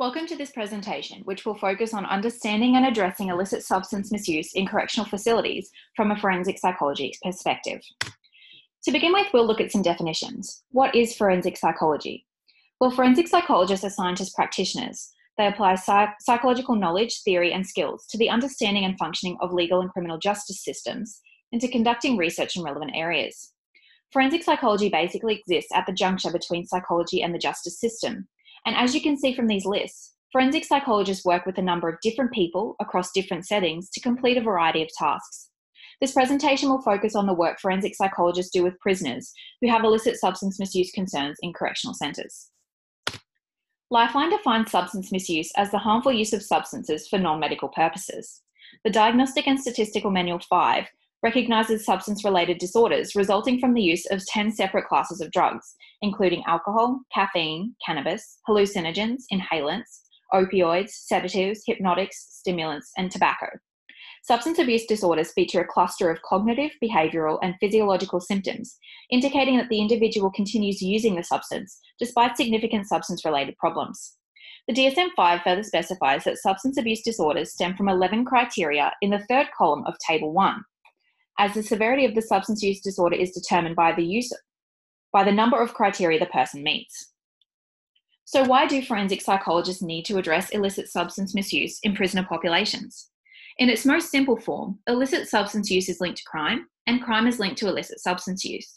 Welcome to this presentation, which will focus on understanding and addressing illicit substance misuse in correctional facilities from a forensic psychology perspective. To begin with, we'll look at some definitions. What is forensic psychology? Well, forensic psychologists are scientist practitioners. They apply psychological knowledge, theory, and skills to the understanding and functioning of legal and criminal justice systems and to conducting research in relevant areas. Forensic psychology basically exists at the juncture between psychology and the justice system. And as you can see from these lists, forensic psychologists work with a number of different people across different settings to complete a variety of tasks. This presentation will focus on the work forensic psychologists do with prisoners who have illicit substance misuse concerns in correctional centres. Lifeline defines substance misuse as the harmful use of substances for non-medical purposes. The Diagnostic and Statistical Manual 5 recognises substance-related disorders resulting from the use of 10 separate classes of drugs, including alcohol, caffeine, cannabis, hallucinogens, inhalants, opioids, sedatives, hypnotics, stimulants, and tobacco. Substance abuse disorders feature a cluster of cognitive, behavioural, and physiological symptoms, indicating that the individual continues using the substance despite significant substance-related problems. The DSM-5 further specifies that substance abuse disorders stem from 11 criteria in the third column of Table 1, as the severity of the substance use disorder is determined by the number of criteria the person meets. So why do forensic psychologists need to address illicit substance misuse in prisoner populations? In its most simple form, illicit substance use is linked to crime, and crime is linked to illicit substance use.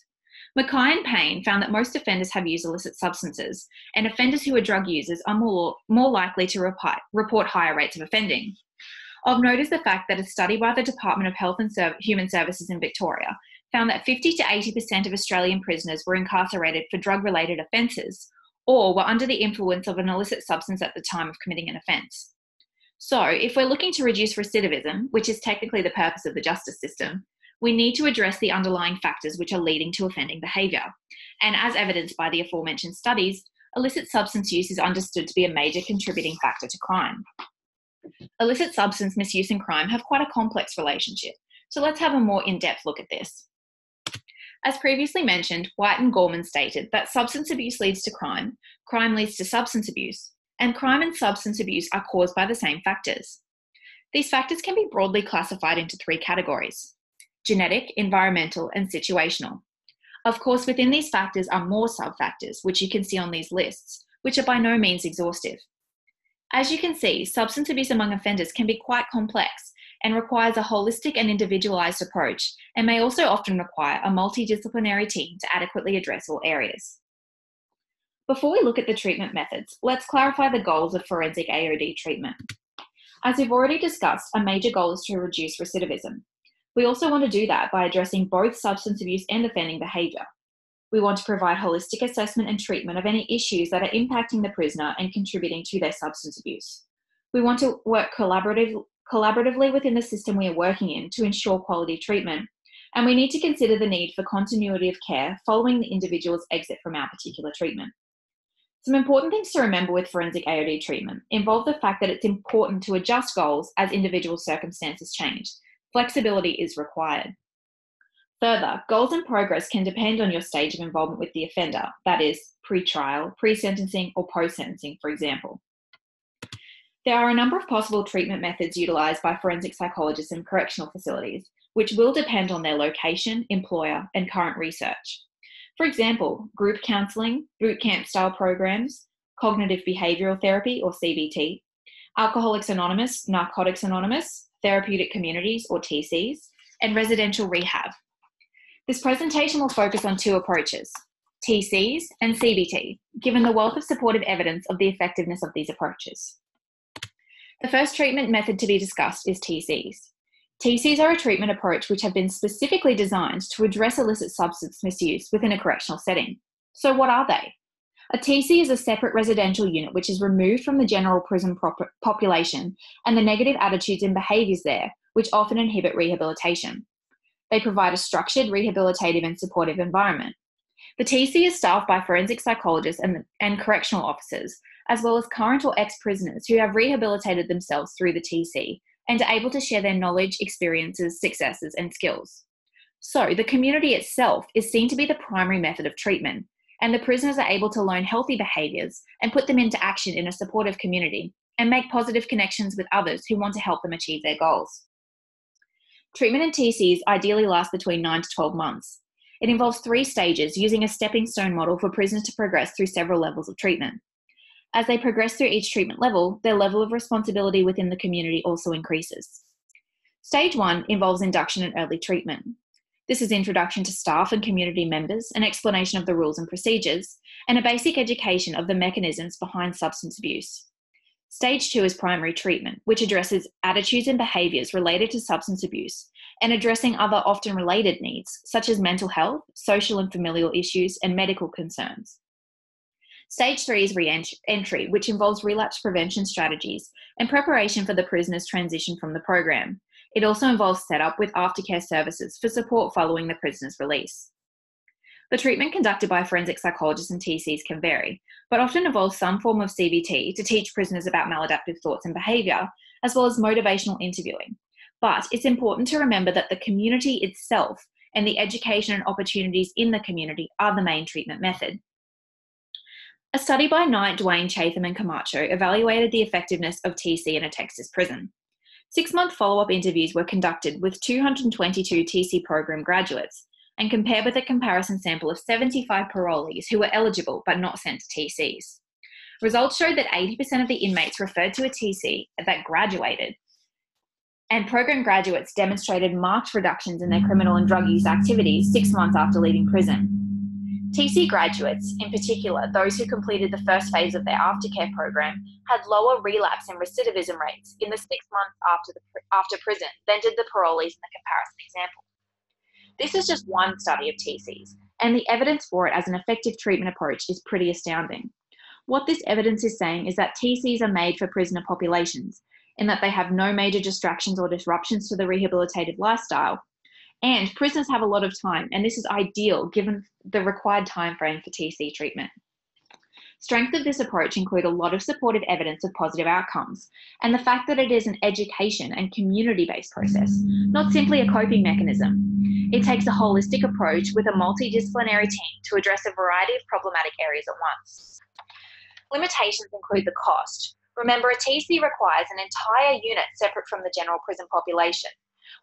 Mackay and Payne found that most offenders have used illicit substances, and offenders who are drug users are more likely to report higher rates of offending. Of note is the fact that a study by the Department of Health and Human Services in Victoria found that 50 to 80% of Australian prisoners were incarcerated for drug-related offences or were under the influence of an illicit substance at the time of committing an offence. So, if we're looking to reduce recidivism, which is technically the purpose of the justice system, we need to address the underlying factors which are leading to offending behaviour. And as evidenced by the aforementioned studies, illicit substance use is understood to be a major contributing factor to crime. Illicit substance misuse and crime have quite a complex relationship, so let's have a more in-depth look at this. As previously mentioned, White and Gorman stated that substance abuse leads to crime leads to substance abuse, and crime and substance abuse are caused by the same factors. These factors can be broadly classified into three categories: genetic, environmental, and situational. Of course, within these factors are more sub-factors, which you can see on these lists, which are by no means exhaustive. As you can see, substance abuse among offenders can be quite complex and requires a holistic and individualised approach, and may also often require a multidisciplinary team to adequately address all areas. Before we look at the treatment methods, let's clarify the goals of forensic AOD treatment. As we've already discussed, a major goal is to reduce recidivism. We also want to do that by addressing both substance abuse and offending behaviour. We want to provide holistic assessment and treatment of any issues that are impacting the prisoner and contributing to their substance abuse. We want to work collaboratively within the system we are working in to ensure quality treatment, and we need to consider the need for continuity of care following the individual's exit from our particular treatment. Some important things to remember with forensic AOD treatment involve the fact that it's important to adjust goals as individual circumstances change. Flexibility is required. Further, goals and progress can depend on your stage of involvement with the offender, that is, pre-trial, pre-sentencing, or post-sentencing, for example. There are a number of possible treatment methods utilised by forensic psychologists in correctional facilities, which will depend on their location, employer, and current research. For example, group counselling, boot camp-style programs, cognitive behavioural therapy, or CBT, Alcoholics Anonymous, Narcotics Anonymous, therapeutic communities, or TCs, and residential rehab. This presentation will focus on two approaches, TCs and CBT, given the wealth of supportive evidence of the effectiveness of these approaches. The first treatment method to be discussed is TCs. TCs are a treatment approach which have been specifically designed to address illicit substance misuse within a correctional setting. So what are they? A TC is a separate residential unit which is removed from the general prison population and the negative attitudes and behaviours there, which often inhibit rehabilitation. They provide a structured, rehabilitative and supportive environment. The TC is staffed by forensic psychologists and correctional officers, as well as current or ex-prisoners who have rehabilitated themselves through the TC and are able to share their knowledge, experiences, successes and skills. So the community itself is seen to be the primary method of treatment, and the prisoners are able to learn healthy behaviours and put them into action in a supportive community and make positive connections with others who want to help them achieve their goals. Treatment in TCs ideally lasts between 9 to 12 months. It involves 3 stages using a stepping stone model for prisoners to progress through several levels of treatment. As they progress through each treatment level, their level of responsibility within the community also increases. Stage 1 involves induction and early treatment. This is introduction to staff and community members, an explanation of the rules and procedures, and a basic education of the mechanisms behind substance abuse. Stage 2 is primary treatment, which addresses attitudes and behaviours related to substance abuse and addressing other often related needs, such as mental health, social and familial issues, and medical concerns. Stage 3 is re-entry, which involves relapse prevention strategies and preparation for the prisoner's transition from the program. It also involves setup with aftercare services for support following the prisoner's release. The treatment conducted by forensic psychologists and TCs can vary, but often involves some form of CBT to teach prisoners about maladaptive thoughts and behaviour, as well as motivational interviewing. But it's important to remember that the community itself and the education and opportunities in the community are the main treatment method. A study by Knight, Duane, Chatham and Camacho evaluated the effectiveness of TC in a Texas prison. 6-month follow-up interviews were conducted with 222 TC program graduates and compared with a comparison sample of 75 parolees who were eligible but not sent to TCs. Results showed that 80% of the inmates referred to a TC that graduated, and program graduates demonstrated marked reductions in their criminal and drug use activities 6 months after leaving prison. TC graduates, in particular those who completed the first phase of their aftercare program, had lower relapse and recidivism rates in the 6 months after prison than did the parolees in the comparison example. This is just one study of TCs, and the evidence for it as an effective treatment approach is pretty astounding. What this evidence is saying is that TCs are made for prisoner populations, in that they have no major distractions or disruptions to the rehabilitative lifestyle, and prisoners have a lot of time, and this is ideal given the required time frame for TC treatment. Strengths of this approach include a lot of supportive evidence of positive outcomes, and the fact that it is an education and community-based process, not simply a coping mechanism. It takes a holistic approach with a multidisciplinary team to address a variety of problematic areas at once. Limitations include the cost. Remember, a TC requires an entire unit separate from the general prison population,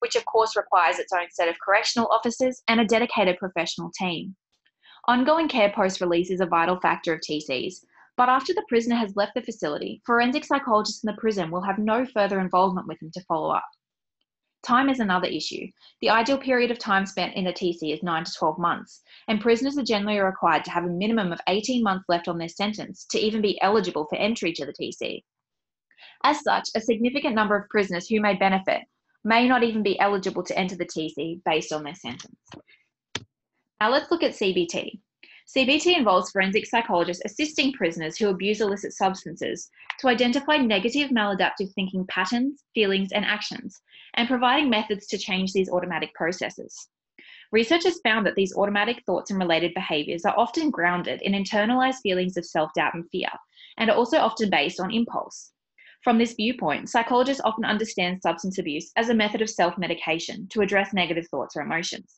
which of course requires its own set of correctional officers and a dedicated professional team. Ongoing care post-release is a vital factor of TCs, but after the prisoner has left the facility, forensic psychologists in the prison will have no further involvement with them to follow up. Time is another issue. The ideal period of time spent in a TC is 9 to 12 months, and prisoners are generally required to have a minimum of 18 months left on their sentence to even be eligible for entry to the TC. As such, a significant number of prisoners who may benefit may not even be eligible to enter the TC based on their sentence. Now let's look at CBT. CBT involves forensic psychologists assisting prisoners who abuse illicit substances to identify negative maladaptive thinking patterns, feelings, and actions, and providing methods to change these automatic processes. Research has found that these automatic thoughts and related behaviours are often grounded in internalized feelings of self-doubt and fear, and are also often based on impulse. From this viewpoint, psychologists often understand substance abuse as a method of self-medication to address negative thoughts or emotions.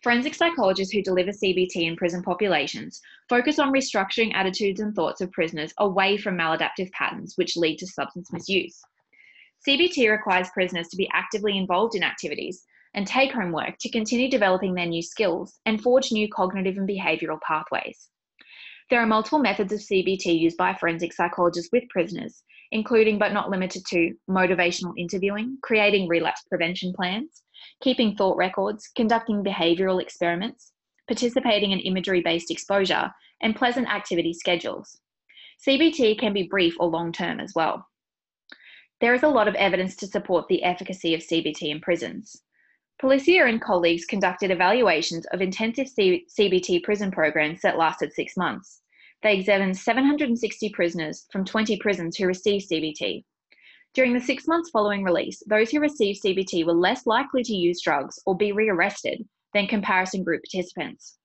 Forensic psychologists who deliver CBT in prison populations focus on restructuring attitudes and thoughts of prisoners away from maladaptive patterns which lead to substance misuse. CBT requires prisoners to be actively involved in activities and take-home work to continue developing their new skills and forge new cognitive and behavioural pathways. There are multiple methods of CBT used by forensic psychologists with prisoners, including but not limited to motivational interviewing, creating relapse prevention plans, keeping thought records, conducting behavioural experiments, participating in imagery-based exposure, and pleasant activity schedules. CBT can be brief or long-term as well. There is a lot of evidence to support the efficacy of CBT in prisons. Policier and colleagues conducted evaluations of intensive CBT prison programs that lasted 6 months. They examined 760 prisoners from 20 prisons who received CBT. During the 6 months following release, those who received CBT were less likely to use drugs or be rearrested than comparison group participants.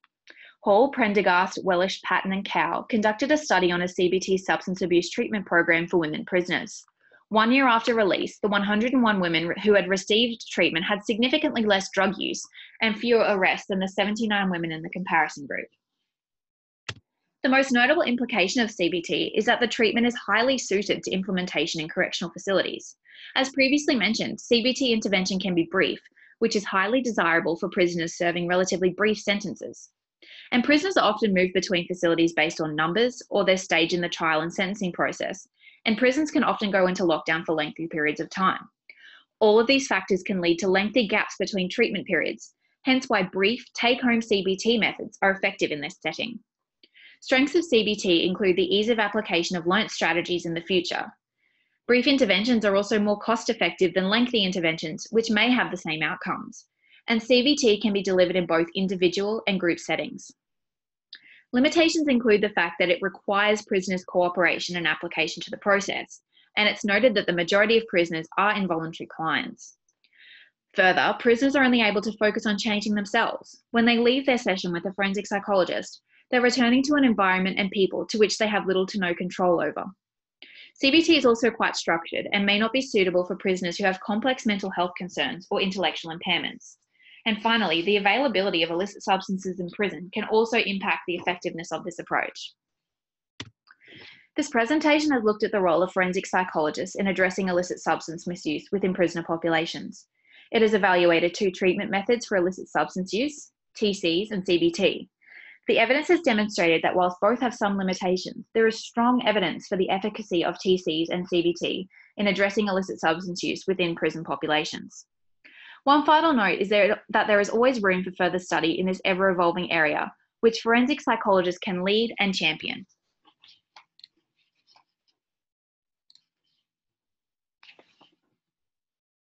Hall, Prendergast, Wellish, Patton and Cow conducted a study on a CBT substance abuse treatment program for women prisoners. 1 year after release, the 101 women who had received treatment had significantly less drug use and fewer arrests than the 79 women in the comparison group. The most notable implication of CBT is that the treatment is highly suited to implementation in correctional facilities. As previously mentioned, CBT intervention can be brief, which is highly desirable for prisoners serving relatively brief sentences. And prisoners are often moved between facilities based on numbers or their stage in the trial and sentencing process, and prisons can often go into lockdown for lengthy periods of time. All of these factors can lead to lengthy gaps between treatment periods, hence why brief, take-home CBT methods are effective in this setting. Strengths of CBT include the ease of application of learnt strategies in the future. Brief interventions are also more cost-effective than lengthy interventions, which may have the same outcomes. And CBT can be delivered in both individual and group settings. Limitations include the fact that it requires prisoners' cooperation and application to the process, and it's noted that the majority of prisoners are involuntary clients. Further, prisoners are only able to focus on changing themselves. When they leave their session with a forensic psychologist, they're returning to an environment and people to which they have little to no control over. CBT is also quite structured and may not be suitable for prisoners who have complex mental health concerns or intellectual impairments. And finally, the availability of illicit substances in prison can also impact the effectiveness of this approach. This presentation has looked at the role of forensic psychologists in addressing illicit substance misuse within prisoner populations. It has evaluated 2 treatment methods for illicit substance use, TCs and CBT. The evidence has demonstrated that whilst both have some limitations, there is strong evidence for the efficacy of TCs and CBT in addressing illicit substance use within prison populations. One final note is that there is always room for further study in this ever-evolving area, which forensic psychologists can lead and champion.